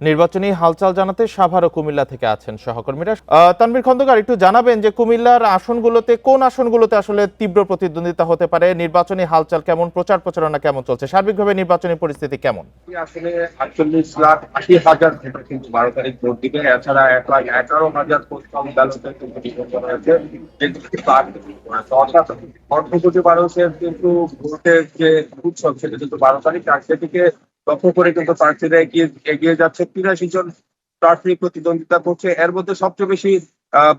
নির্বাচনী হালচাল জানাতে সাভার ও কুমিল্লা থেকে আছেন সহকর্মীরা। তানভীর খন্দকার, একটু জানাবেন যে কুমিল্লার আসনগুলোতে কোন আসনগুলোতে আসলে তীব্র প্রতিদ্বন্দ্বিতা হতে পারে, নির্বাচনী হালচাল কেমন, প্রচার প্রচারণা কেমন চলছে, সার্বিকভাবে নির্বাচনী পরিস্থিতি কেমন? আসলে 48,80,000 ভোটার কিন্তু 12 তারিখ ভোট দিবে। এছাড়া 1,11,000 পোস্টাল ব্যালটে কিন্তু নির্বাচন হয়েছে, যেগুলো কিন্তু অর্থাৎ অর্ধকোটি মানুষের কিন্তু ভোটের যে উৎসব সেটা কিন্তু 12 তারিখ। আর সেদিকে লক্ষ্য করে কিন্তু প্রার্থীরা এগিয়ে যাচ্ছে। 83 জন প্রার্থী প্রতিদ্বন্দ্বিতা করছে। এর মধ্যে সবচেয়ে বেশি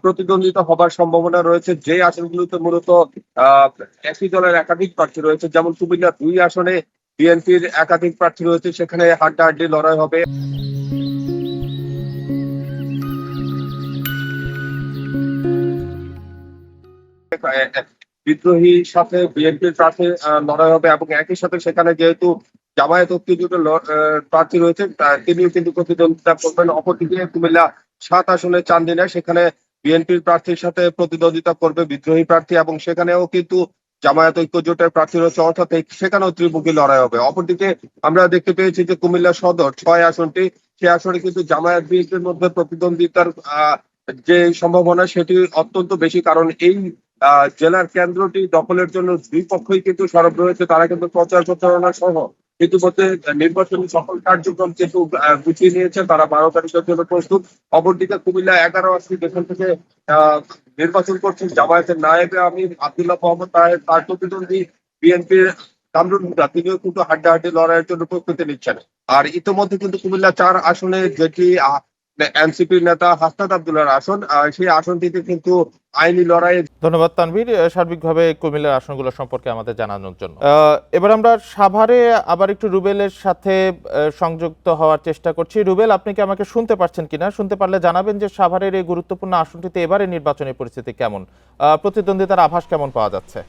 প্রতিদ্বন্দ্বিতা হবার সম্ভাবনা রয়েছে যে আসনগুলোতে মূলত একই দলের একাধিক প্রার্থী রয়েছে, যেমন কুমিল্লা 2 আসনে বিএনপির একাধিক প্রার্থী রয়েছে, সেখানে হাড্ডাহাড্ডি লড়াই হবে। বিদ্রোহী সাথে বিএনপির প্রার্থী লড়াই হবে এবং একই সাথে সেখানে যেহেতু জামায়াত ঐক্যজোটের প্রার্থী রয়েছে তিনিও কিন্তু প্রতিদ্বন্দ্বিতা করবেন। অপরদিকে কুমিল্লা 7 আসনে চান্দিনা, সেখানে বিএনপির প্রার্থীর সাথে প্রতিদ্বন্দ্বিতা করবে বিদ্রোহী প্রার্থী এবং সেখানেও কিন্তু জামায়াত ঐক্যজোটের প্রার্থী রয়েছে, অর্থাৎ সেখানেও ত্রিমুখী লড়াই হবে। অপরদিকে আমরা দেখতে পেয়েছি যে কুমিল্লা সদর 6 আসনটি, সে আসনে কিন্তু জামায়াত বিএনপির মধ্যে প্রতিদ্বন্দ্বিতার যে সম্ভাবনা সেটি অত্যন্ত বেশি, কারণ এই জেলার কেন্দ্রটি দখলের জন্য দুই পক্ষই কিন্তু সরব রয়েছে। তারা কিন্তু প্রচার প্রচারণা সহ ইতিমধ্যে নির্বাচনী সকল কার্যক্রম কিন্তু গুছিয়ে নিয়েছে। তারা 12 তারিখের জন্য প্রস্তুত। অপরদিকে কুমিল্লা 11 আসন যেখান থেকে নির্বাচন করছেন জামায়াতের নায়েবে আমির আব্দুল্লাহ মোহাম্মদ তার প্রতিদ্বন্দ্বী বিএনপির কামরুল হুদা, তিনিও কিন্তু হাড্ডাহাড্ডি লড়াইয়ের জন্য প্রস্তুতি নিচ্ছেন। আর ইতিমধ্যে কিন্তু কুমিল্লা 4 আসনে যেটি এনসিপির নেতা হাসনাত আব্দুল্লাহর আসন, সেই আসনটিতে কিন্তু আইনি লড়াই। ধন্যবাদ তানভীর, সার্বিকভাবে কুমিল্লার আসনগুলো সম্পর্কে আমাদের জানানোর জন্য। এবার আমরা সাভারে আবার একটু রুবেলের সাথে সংযুক্ত হওয়ার চেষ্টা করছি। রুবেল, আপনি কি আমাকে শুনতে পাচ্ছেন কিনা? শুনতে পারলে জানাবেন যে সাভারের এই গুরুত্বপূর্ণ আসনটিতে এবারে নির্বাচনী পরিস্থিতি কেমন, প্রতিদ্বন্দ্বিতার আভাস কেমন পাওয়া যাচ্ছে?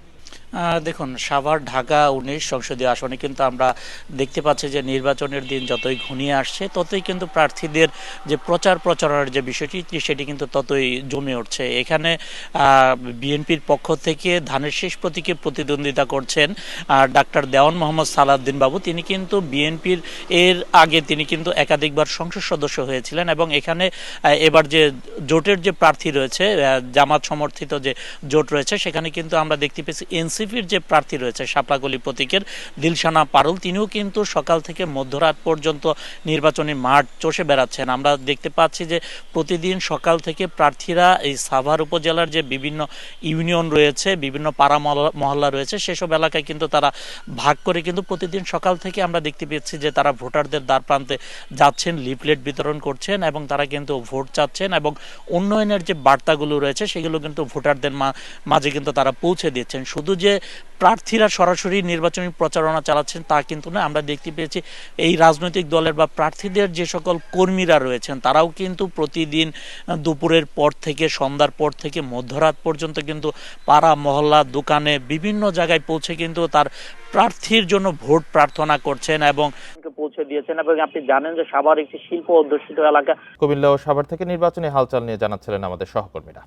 দেখুন, সাভার ঢাকা 19 সংসদীয় আসনে কিন্তু আমরা দেখতে পাচ্ছি যে নির্বাচনের দিন যতই ঘনিয়ে আসছে ততই কিন্তু প্রার্থীদের যে প্রচার প্রচারণার যে বিষয়টি সেটি কিন্তু ততই জমে উঠছে। এখানে বিএনপির পক্ষ থেকে ধানের শেষ প্রতীকে প্রতিদ্বন্দ্বিতা করছেন ডাক্তার দেওয়ান মোহাম্মদ সালাউদ্দিন বাবু। তিনি কিন্তু বিএনপির এর আগে তিনি কিন্তু একাধিকবার সংসদ সদস্য হয়েছিলেন এবং এখানে এবার যে জোটের যে প্রার্থী রয়েছে, জামাত সমর্থিত যে জোট রয়েছে, সেখানে কিন্তু আমরা দেখতে পেয়েছি এনসিপির যে প্রার্থী রয়েছে শাপলাকলি প্রতীকের দিলশানা পারুল, তিনিও কিন্তু সকাল থেকে মধ্যরাত পর্যন্ত নির্বাচনী মাঠ চষে বেড়াচ্ছেন। আমরা দেখতে পাচ্ছি যে প্রতিদিন সকাল থেকে প্রার্থীরা এই সাভার উপজেলার যে বিভিন্ন ইউনিয়ন রয়েছে, বিভিন্ন পাড়া মহল্লা রয়েছে, সেসব এলাকায় কিন্তু তারা ভাগ করে কিন্তু প্রতিদিন সকাল থেকে আমরা দেখতে পেয়েছি যে তারা ভোটারদের দ্বার প্রান্তে যাচ্ছেন, লিফলেট বিতরণ করছেন এবং তারা কিন্তু ভোট চাচ্ছেন এবং উন্নয়নের যে বার্তাগুলো রয়েছে সেগুলো কিন্তু ভোটারদের মাঝে কিন্তু তারা পৌঁছে দিচ্ছেন। শুধু যে প্রার্থীরা সরাসরি নির্বাচনী প্রচারণা চালাচ্ছেন তা কিন্তু না, আমরা দেখতে পেয়েছি এই রাজনৈতিক দলের বা প্রার্থীদের যে সকল কর্মীরা রয়েছেন তারাও কিন্তু প্রতিদিন দুপুরের পর থেকে সন্ধ্যার পর থেকে মধ্যরাত পর্যন্ত কিন্তু পাড়া মহল্লা দোকানে বিভিন্ন জায়গায় পৌঁছে কিন্তু তার প্রার্থীর জন্য ভোট প্রার্থনা করছেন এবং পৌঁছে দিয়েছেন। এবং আপনি জানেন যে সাভার একটি শিল্প অধ্যুষিত এলাকা। কুমিল্লা ও সাভার থেকে নির্বাচনী হালচাল নিয়ে জানাচ্ছিলেন আমাদের সহকর্মীরা।